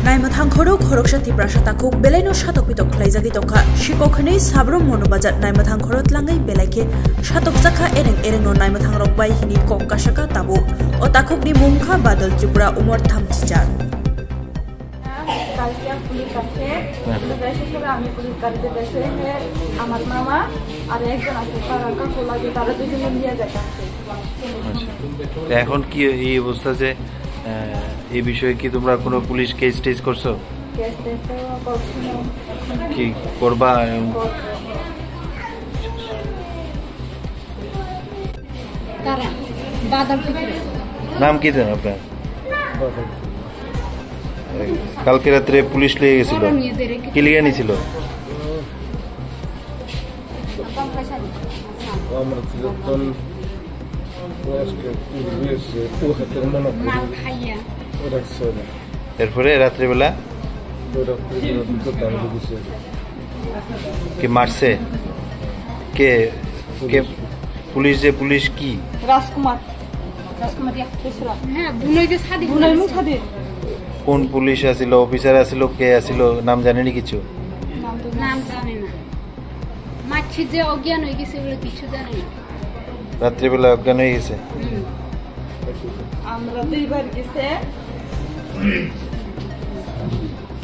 Naimathang khorok khoroksa tiprasa takuk belaino shatok pitok khlaijagi tongkha shikokhani sabrom monobajat naimathang khorot langai belaike shatok jakha ereng no naimathang rok bai hini kok kasaka tabu o takukni mungkha badal tripura umor thamchijar কালকে police আছে police হিসেবে আমি police গাড়িতে বসে আমার মামা আর একজন আছে তারা কাকু লাগে তারা দুজনে নিয়ে যাচ্ছে এখন কি এই অবস্থা যে এই বিষয়ে কি তোমরা কোনো পুলিশ কেস টেস করছো কেস টেস করছি কি করবা তারা বাদল নাম কি দেন আপনার কালকে রাত্রে পুলিশ লিয়ে গেছিল কি লিয়ে নিছিল এরপরে রাত্রিবেলা কে মারছে কে কে পুলিশ যে পুলিশ কি রাজকুমার কোন পুলিশ আছিল অফিসার আছিল কে আছিল নাম জানেনি কিছু নাম জানে না মাছি যে অজ্ঞান হয়ে গেছে বলে কিছু জানে না রাত্রিবেলা অজ্ঞান হয়ে গেছে আমরা দুইবার গেছে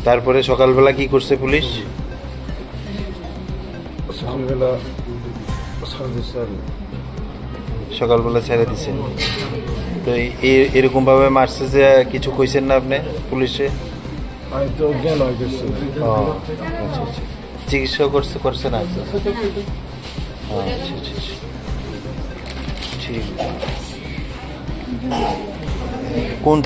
তারপরে সকালবেলা কি করছে পুলিশ সকালবেলা ছেড়ে দিছে তো এরকম ভাবে মারছে যে কিছু কইছেন না আপনি পুলিশে চিকিৎসা করছে না ঠিক কোন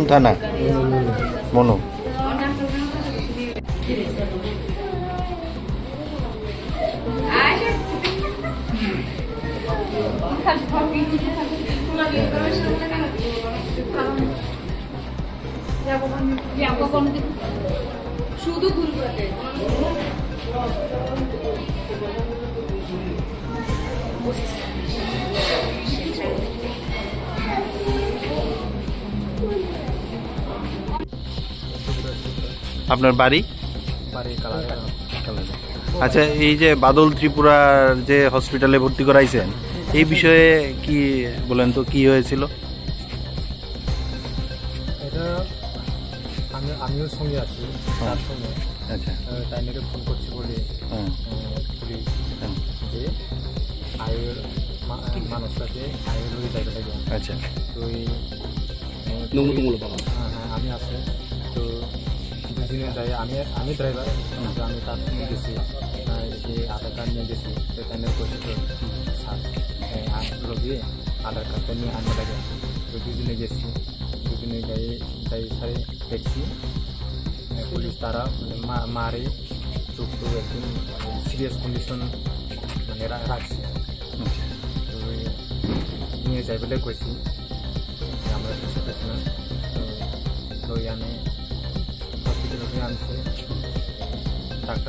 থানা মনু শুধু ভুল করে আপনার বাড়ি আচ্ছা এই যে বাদল ত্রিপুরার যে হসপিটালে ভর্তি করাইছেন এই বিষয়ে কি বলেন তো কি হয়েছিল এটা আমিও সঙ্গে আছি তার সঙ্গে আচ্ছা তাই নাকি ফোন করছি বলে পুলিশ যে আয়ের মানুষটাকে আয়ের লয়ে যাইতে লাগে আচ্ছা তো হ্যাঁ আমি আছি তো দুদিনে যাই আমি ড্রাইভার আমি তার সঙ্গে গেছি যে আধার কার্ড নিয়ে গেছি সেখানে করছি তো স্যার দিয়ে আধার কার্ডটা নিয়ে আনতে লাগে তো দুদিনে গেছি দুদিনে যাই সারে দেখছি পুলিশ তারা মারে চোখ তো একদম সিরিয়াস কন্ডিশন মানে রাখছে তো নিয়ে যাই বলে কইছি আমরা কিছু পেছি না তো আমি হসপিটালে আনছি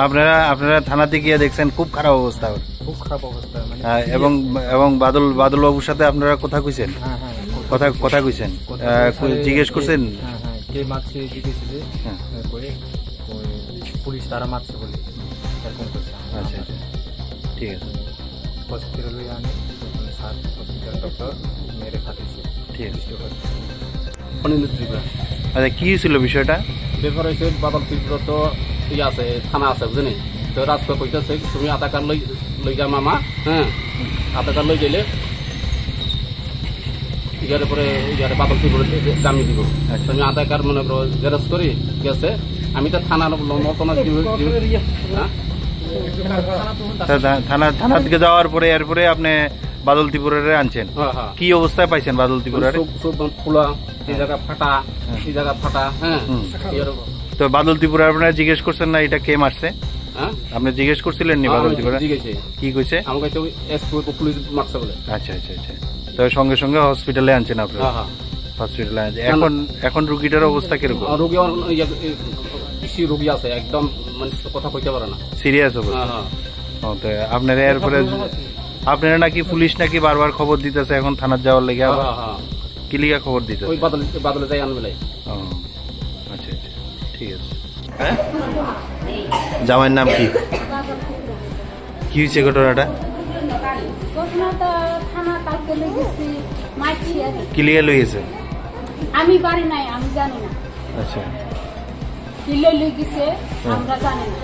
আপনারা থানাতে গিয়ে দেখছেন খুব খারাপ অবস্থা মানে এবং বাদল বাবুর সাথে আপনারা কথা কইছেন কথা কইছেন জিজ্ঞেস করছেন কে মারছে জিজ্ঞেস করে পুলিশ তারা মারছে বলে এরকম করছে আচ্ছা ঠিক আছে হসপিটালে আনে স্যার হসপিটাল ডক্টর মেরে পাঠিয়েছে ঠিক আছে আচ্ছা কি ছিল বিষয়টা ব্যাপার হয়েছে বাদল ত্রিপুরা তো ইয়ে আছে থানা আছে বুঝলি তো রাজপা কইতেছে তুমি আধার কার্ড লই যা মামা হ্যাঁ আধার কার্ড লই গেলে ইয়ার পরে বাদল ত্রিপুরা জামিন দিব তুমি আধার কার্ড মনে করো জেরক্স করি গেছে আমি তো থানার মতো না থানা থেকে যাওয়ার পরে এরপরে আপনি বাদল ত্রিপুরারে আনছেন কি অবস্থায় পাইছেন বাদল ত্রিপুরারে ফুলা এই জায়গা ফাটা হ্যাঁ তো বাদল ত্রিপুরা আপনারা জিজ্ঞেস করছেন না এটা কে মারছে আপনি জিজ্ঞেস করছিলেন নি বাদল ত্রিপুরা কি কইছে আমাকে পুলিশ মারছে বলে আচ্ছা আচ্ছা আচ্ছা তো সঙ্গে সঙ্গে হসপিটালে আনছেন আপনারা হসপিটালে এখন রোগীটার অবস্থা কিরকম রোগী আছে একদম মানে কথা কইতে পারে না সিরিয়াস অবস্থা আপনারা এরপরে আপনারা নাকি পুলিশ নাকি বারবার খবর দিতেছে এখন থানার যাওয়ার লেগে কি লিগা খবর দিতে? ওই বাদলে যাই আনবেলাই। ও আচ্ছা আচ্ছা, ঠিক আছে। হ্যাঁ, জামাইয়ের নাম কি? কি হয়েছে ঘটনাটা? ঘটনাটা থানা কালকে লেগেছি মারছি আর কি। কি লিগা লইয়েছে? আমি বাড়ি নাই, আমি জানি না আচ্ছা, কিলে লেগেছে আমরা জানি না।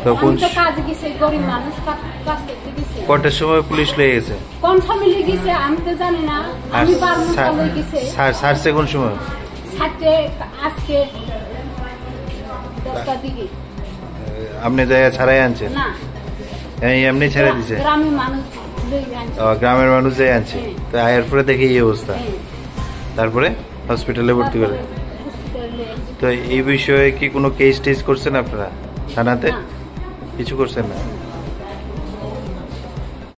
তো কোন আমি তো কাজে গেছে, গরিব মানুষ কাজ করতে গেছে। কটার সময় পুলিশ লয়ে গেছে? কোন সময় লেগেছে আমি তো জানি না। আর আমি বারমুখা লেগেছে সারছে কোন সময়? সাথে আজকে 10টার দিকে। আপনি জায়গা ছাড়াই আনছেন? না, এমনি ছেড়ে দিছে? গ্রামের মানুষ লইয়া আনছে। গ্রামের মানুষ যাই আনছে, তো আয়ের পরে দেখে এই অবস্থা, হ্যাঁ। তারপরে হসপিটালে ভর্তি করে। হসপিটালে লইয়া আনছে। তো এই বিষয়ে কি কোনো কেস টেস করছেন আপনারা থানাতে? না। কিছু করছেন না?